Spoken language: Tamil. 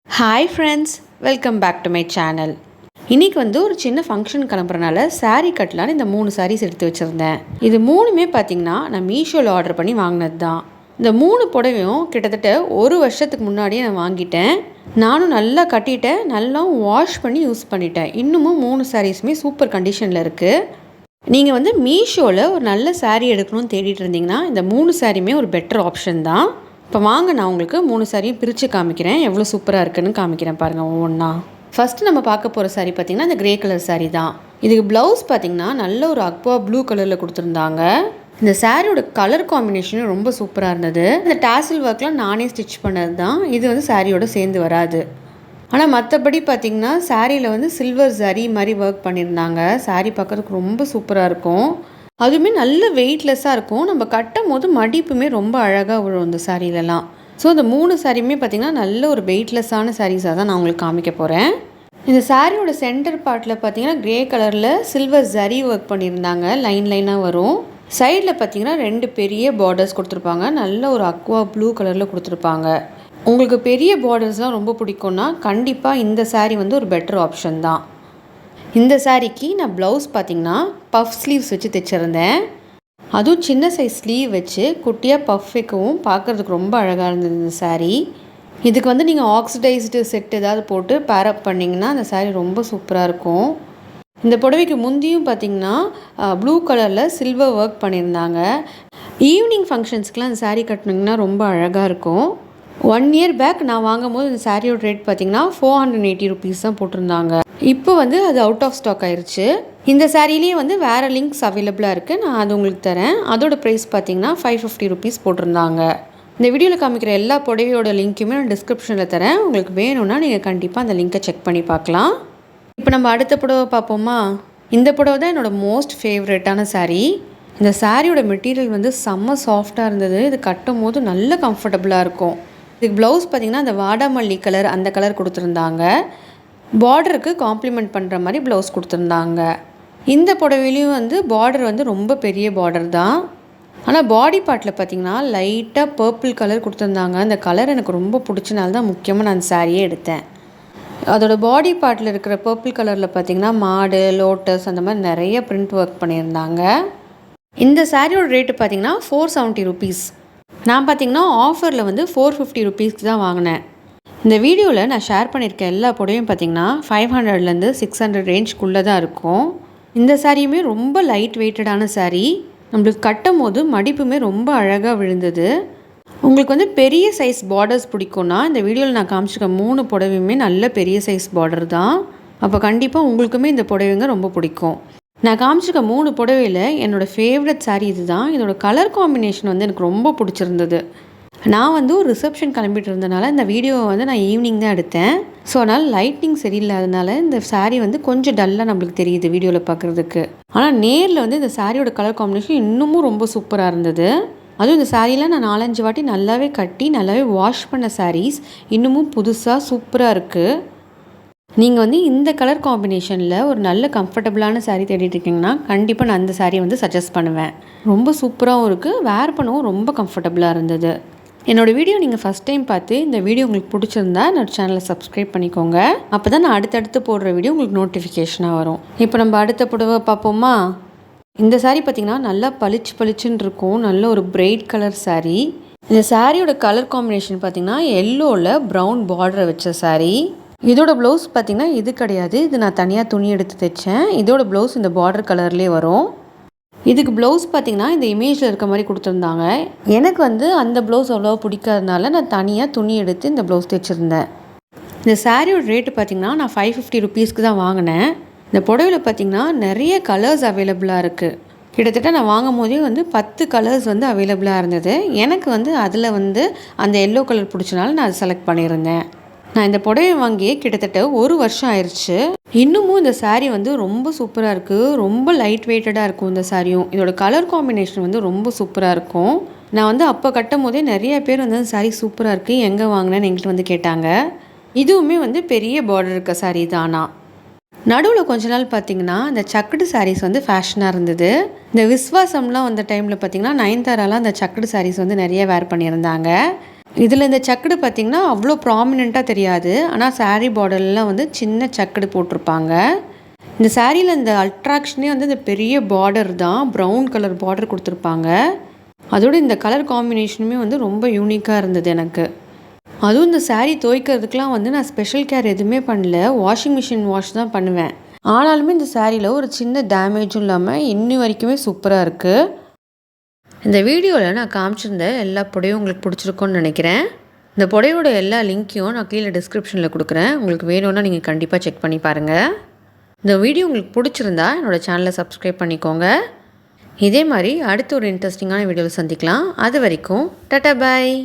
Hi friends, welcome back to my channel. இன்னைக்கு ஒரு சின்ன ஃபங்க்ஷன் கிளம்புறனால saree கட்டலான்னு இந்த 3 sarees எடுத்து வச்சிருந்தேன். இது மூணுமே பார்த்தீங்கன்னா நான் மீஷோல ஆர்டர் பண்ணி வாங்கினது தான். இந்த 3 புடவையும் கிட்டத்தட்ட ஒரு வருஷத்துக்கு முன்னாடியே நான் வாங்கிட்டேன். நானும் நல்லா கட்டிட்டேன், நல்லா வாஷ் பண்ணி யூஸ் பண்ணிட்டேன். இன்னமும் 3 sareesமே சூப்பர் கண்டிஷனில் இருக்குது. நீங்கள் மீஷோவில் ஒரு நல்ல saree எடுக்கணும்னு தேடிட்டு இருந்தீங்கன்னா இந்த 3 சாரியுமே ஒரு பெட்டர் ஆப்ஷன் தான். இப்போ வாங்க நான் உங்களுக்கு 3 சாரியும் பிரித்து காமிக்கிறேன், எவ்வளோ சூப்பராக இருக்குன்னு காமிக்கிறேன் பாருங்கள் ஒவ்வொன்றா. ஃபஸ்ட்டு நம்ம பார்க்க போகிற சாரீ பார்த்திங்கன்னா இந்த கிரே கலர் சாரீ தான். இதுக்கு ப்ளவுஸ் பார்த்திங்கன்னா நல்ல ஒரு அக்வா ப்ளூ கலரில் கொடுத்துருந்தாங்க. இந்த சாரியோட கலர் காம்பினேஷனும் ரொம்ப சூப்பராக இருந்தது. இந்த டாசில் ஒர்க்லாம் நானே ஸ்டிச் பண்ணது தான். இது சாரியோட சேர்ந்து வராது. ஆனால் மற்றபடி பார்த்திங்கன்னா சாரியில் சில்வர் சரி மாதிரி ஒர்க் பண்ணியிருந்தாங்க. சாரீ பார்க்குறதுக்கு ரொம்ப சூப்பராக இருக்கும். அதுவுமே நல்ல வெயிட்லெஸ்ஸாக இருக்கும். நம்ம கட்டும் போது மடிப்புமே ரொம்ப அழகாக விழும் இந்த சாரீலலாம். ஸோ இந்த 3 சாரியுமே பார்த்திங்கன்னா நல்ல ஒரு வெயிட்லெஸ்ஸான சாரீஸாக தான் நான் உங்களுக்கு காமிக்க போகிறேன். இந்த சாரியோட சென்டர் பார்ட்டில் பார்த்திங்கன்னா க்ரே கலரில் சில்வர் ஜரி ஒர்க் பண்ணியிருந்தாங்க. லைன் லைனாக வரும். சைடில் பார்த்திங்கன்னா 2 பெரிய பார்டர்ஸ் கொடுத்துருப்பாங்க. நல்ல ஒரு அக்வா ப்ளூ கலரில் கொடுத்துருப்பாங்க. உங்களுக்கு பெரிய பார்டர்ஸ்லாம் ரொம்ப பிடிக்கும்னா கண்டிப்பாக இந்த சாரீ ஒரு பெட்டர் ஆப்ஷன் தான். இந்த சாரீக்கு நான் ப்ளவுஸ் பார்த்திங்கன்னா பஃப் ஸ்லீவ்ஸ் வச்சு தைச்சிருந்தேன். அதுவும் சின்ன சைஸ் ஸ்லீவ் வச்சு குட்டியாக பஃப் வைக்கவும் பார்க்குறதுக்கு ரொம்ப அழகாக இருந்தது இந்த சாரீ. இதுக்கு நீங்கள் ஆக்சிடைஸ்டு செட் ஏதாவது போட்டு பேரப் பண்ணிங்கன்னா அந்த சாரீ ரொம்ப சூப்பராக இருக்கும். இந்த புடவைக்கு முந்தியும் பார்த்திங்கன்னா ப்ளூ கலரில் சில்வர் ஒர்க் பண்ணியிருந்தாங்க. ஈவினிங் ஃபங்க்ஷன்ஸ்க்கெலாம் இந்த சாரீ கட்டினீங்கன்னா ரொம்ப அழகாக இருக்கும். 1 year பேக் நான் வாங்கும் போது இந்த சாரியோட ரேட் பார்த்திங்கன்னா 480 rupees தான் போட்டிருந்தாங்க. இப்போ அது அவுட் ஆஃப் ஸ்டாக் ஆயிடுச்சு. இந்த சாரிலேயே வேறு லிங்க்ஸ் அவைலபிளாக இருக்குது. நான் அது உங்களுக்கு தரேன். அதோட ப்ரைஸ் பார்த்திங்கன்னா 550 rupees போட்டிருந்தாங்க. இந்த வீடியோவில் காமிக்கிற எல்லா புடவையோட லிங்க்குமே நான் டிஸ்கிரிப்ஷனில் தரேன். உங்களுக்கு வேணும்னா நீங்கள் கண்டிப்பாக அந்த லிங்க்கை செக் பண்ணி பார்க்கலாம். இப்போ நம்ம அடுத்த புடவை பார்ப்போமா. இந்த புடவை தான் என்னோடய மோஸ்ட் ஃபேவரட்டான சாரீ. இந்த சாரியோட மெட்டீரியல் செம்ம சாஃப்டாக இருந்தது. இது கட்டும் போது நல்ல கம்ஃபர்டபுளாக இருக்கும். இதுக்கு ப்ளவுஸ் பார்த்திங்கன்னா அந்த வாடாமல்லி கலர் அந்த கலர் கொடுத்துருந்தாங்க. பார்டருக்கு காம்ப்ளிமெண்ட் பண்ணுற மாதிரி ப்ளவுஸ் கொடுத்துருந்தாங்க. இந்த புடவையிலையும் பார்டர் ரொம்ப பெரிய பார்டர் தான். ஆனால் பாடி பார்ட்டில் பார்த்திங்கன்னா லைட்டாக பர்பிள் கலர் கொடுத்துருந்தாங்க. அந்த கலர் எனக்கு ரொம்ப பிடிச்சனால தான் முக்கியமாக நான் அந்த சாரியே எடுத்தேன். அதோடய பாடி பார்ட்டில் இருக்கிற பர்பிள் கலரில் பார்த்திங்கன்னா மாடு, லோட்டஸ் அந்த மாதிரி நிறைய பிரிண்ட் ஒர்க் பண்ணியிருந்தாங்க. இந்த சாரியோட ரேட்டு பார்த்திங்கன்னா 470 rupees. நான் பார்த்திங்கன்னா ஆஃபரில் 450 rupeesக்கு தான் வாங்கினேன். இந்த வீடியோவில் நான் ஷேர் பண்ணியிருக்க எல்லா புடவையும் பார்த்திங்கன்னா 500லேருந்து 600 ரேஞ்சுக்குள்ளே தான் இருக்கும். இந்த சாரியுமே ரொம்ப லைட் வெயிட்டடான சாரீ. நம்மளுக்கு கட்டும் போது மடிப்புமே ரொம்ப அழகாக விழுந்தது. உங்களுக்கு பெரிய சைஸ் பார்டர்ஸ் பிடிக்கும்னா இந்த வீடியோவில் நான் காமிச்சிருக்க 3 புடவையுமே நல்ல பெரிய சைஸ் பார்டர் தான். அப்போ கண்டிப்பாக உங்களுக்குமே இந்த புடவைங்க ரொம்ப பிடிக்கும். நான் காமிச்சிருக்க 3 புடவையில் என்னோடய ஃபேவரட் சாரீ இது தான். இதோட கலர் காம்பினேஷன் எனக்கு ரொம்ப பிடிச்சிருந்தது. நான் ஒரு ரிசப்ஷன் கிளம்பிட்டு இருந்தனால இந்த வீடியோவை நான் ஈவினிங் தான் எடுத்தேன். ஸோ அதனால் லைட்டிங் சரியில்லாதனால இந்த சாரீ கொஞ்சம் டல்லாக நம்மளுக்கு தெரியுது வீடியோவில் பார்க்குறதுக்கு. ஆனால் நேரில் இந்த சாரியோட கலர் காம்பினேஷன் இன்னமும் ரொம்ப சூப்பராக இருந்தது. அதுவும் இந்த சாரீலாம் நான் 4-5 வாட்டி நல்லாவே கட்டி நல்லாவே வாஷ் பண்ண சாரீஸ் இன்னமும் புதுசாக சூப்பராக இருக்குது. நீங்கள் இந்த கலர் காம்பினேஷனில் ஒரு நல்ல கம்ஃபர்டபுளான சாரீ தேடிட்டு இருக்கீங்கன்னா கண்டிப்பாக நான் அந்த சாரியை சஜஸ்ட் பண்ணுவேன். ரொம்ப சூப்பராகவும் இருக்குது, வேர் பண்ணவும் ரொம்ப கம்ஃபர்டபுளாக இருந்தது. என்னோடய வீடியோ நீங்கள் ஃபஸ்ட் டைம் பார்த்து இந்த வீடியோ உங்களுக்கு பிடிச்சிருந்தா என்னோடய சேனலை சப்ஸ்கிரைப் பண்ணிக்கோங்க. அப்போ தான் நான் அடுத்தடுத்து போடுற வீடியோ உங்களுக்கு நோட்டிஃபிகேஷனாக வரும். இப்போ நம்ம அடுத்த புடவை பார்ப்போமா. இந்த சாரீ பார்த்திங்கன்னா நல்லா பளிச்சுன்னு இருக்கும். நல்ல ஒரு பிரைட் கலர் சாரீ. இந்த சாரியோட கலர் காம்பினேஷன் பார்த்திங்கன்னா எல்லோவில் ப்ரௌன் பார்டரை வச்ச சாரீ. இதோட ப்ளவுஸ் பார்த்திங்கன்னா இது கிடையாது, இது நான் தனியாக துணி எடுத்து தைச்சேன். இதோட ப்ளவுஸ் இந்த பார்டர் கலர்லேயே வரும். இதுக்கு ப்ளவுஸ் பார்த்திங்கன்னா இந்த இமேஜில் இருக்க மாதிரி கொடுத்துருந்தாங்க. எனக்கு அந்த ப்ளவுஸ் அவ்வளோவா பிடிக்காதனால நான் தனியாக துணி எடுத்து இந்த ப்ளவுஸ் தைச்சிருந்தேன். இந்த சாரியோட ரேட்டு பார்த்திங்கன்னா நான் 550 rupeesக்கு தான் வாங்கினேன். இந்த புடவையில் பார்த்திங்கன்னா நிறைய கலர்ஸ் அவைலபிளாக இருக்குது. கிட்டத்தட்ட நான் வாங்கும் போதே 10 கலர்ஸ் அவைலபிளாக இருந்தது. எனக்கு அதில் அந்த எல்லோ கலர் பிடிச்சனால நான் அதை செலக்ட் பண்ணியிருந்தேன். நான் இந்த புடவை வாங்கி கிட்டத்தட்ட ஒரு வருஷம் ஆயிடுச்சு. இன்னமும் இந்த சாரீ ரொம்ப சூப்பராக இருக்குது. ரொம்ப லைட் வெயிட்டடாக இருக்கும் இந்த சாரியும். இதோட கலர் காம்பினேஷன் ரொம்ப சூப்பராக இருக்கும். நான் அப்போ கட்டும் போதே நிறைய பேர் அந்த சாரீ சூப்பராக இருக்குது, எங்கே வாங்கினேன்னு எங்கள்கிட்ட கேட்டாங்க. இதுவுமே பெரிய பார்டர் இருக்க சாரீ தானா. நடுவில் கொஞ்ச நாள் பார்த்திங்கன்னா இந்த சக்கடு சாரீஸ் ஃபேஷனாக இருந்தது. இந்த விஸ்வாசம்லாம் வந்த டைமில் பார்த்திங்கன்னா நயன்தாராலாம் அந்த சக்கடு சாரீஸ் நிறைய வேர் பண்ணியிருந்தாங்க. இதில் இந்த சக்கடு பார்த்திங்கன்னா அவ்வளோ ப்ராமினெண்ட்டாக தெரியாது. ஆனால் சாரீ பார்டர்லாம் வந்து சின்ன சக்கடு போட்டிருப்பாங்க. இந்த சாரியில் இந்த அட்ராக்ஷனே வந்து இந்த பெரிய பார்டர் தான். ப்ரௌன் கலர் பார்டர் கொடுத்துருப்பாங்க. அதோடு இந்த கலர் காம்பினேஷனுமே வந்து ரொம்ப யூனிக்காக இருந்தது எனக்கு. அதுவும் இந்த சாரீ துவைக்கிறதுக்கெலாம் வந்து நான் ஸ்பெஷல் கேர் எதுவுமே பண்ணல. வாஷிங் மிஷின் வாஷ் தான் பண்ணுவேன். ஆனாலுமே இந்த சாரியில் ஒரு சின்ன டேமேஜும் இல்லாமல் இன்னி வரைக்குமே சூப்பராக இருக்குது. இந்த வீடியோவில் நான் காமிச்சிருந்த எல்லா புடவையும் உங்களுக்கு பிடிச்சிருக்குன்னு நினைக்கிறேன். இந்த புடவையோட எல்லா லிங்க்கையும் நான் கீழே டிஸ்கிரிப்ஷனில் கொடுக்குறேன். உங்களுக்கு வேணும்னா நீங்கள் கண்டிப்பாக செக் பண்ணி பாருங்கள். இந்த வீடியோ உங்களுக்கு பிடிச்சிருந்தா என்னோடய சேனலை சப்ஸ்கிரைப் பண்ணிக்கோங்க. இதே மாதிரி அடுத்த ஒரு இன்ட்ரெஸ்டிங்கான வீடியோவில் சந்திக்கலாம். அது வரைக்கும் டாடா பாய்.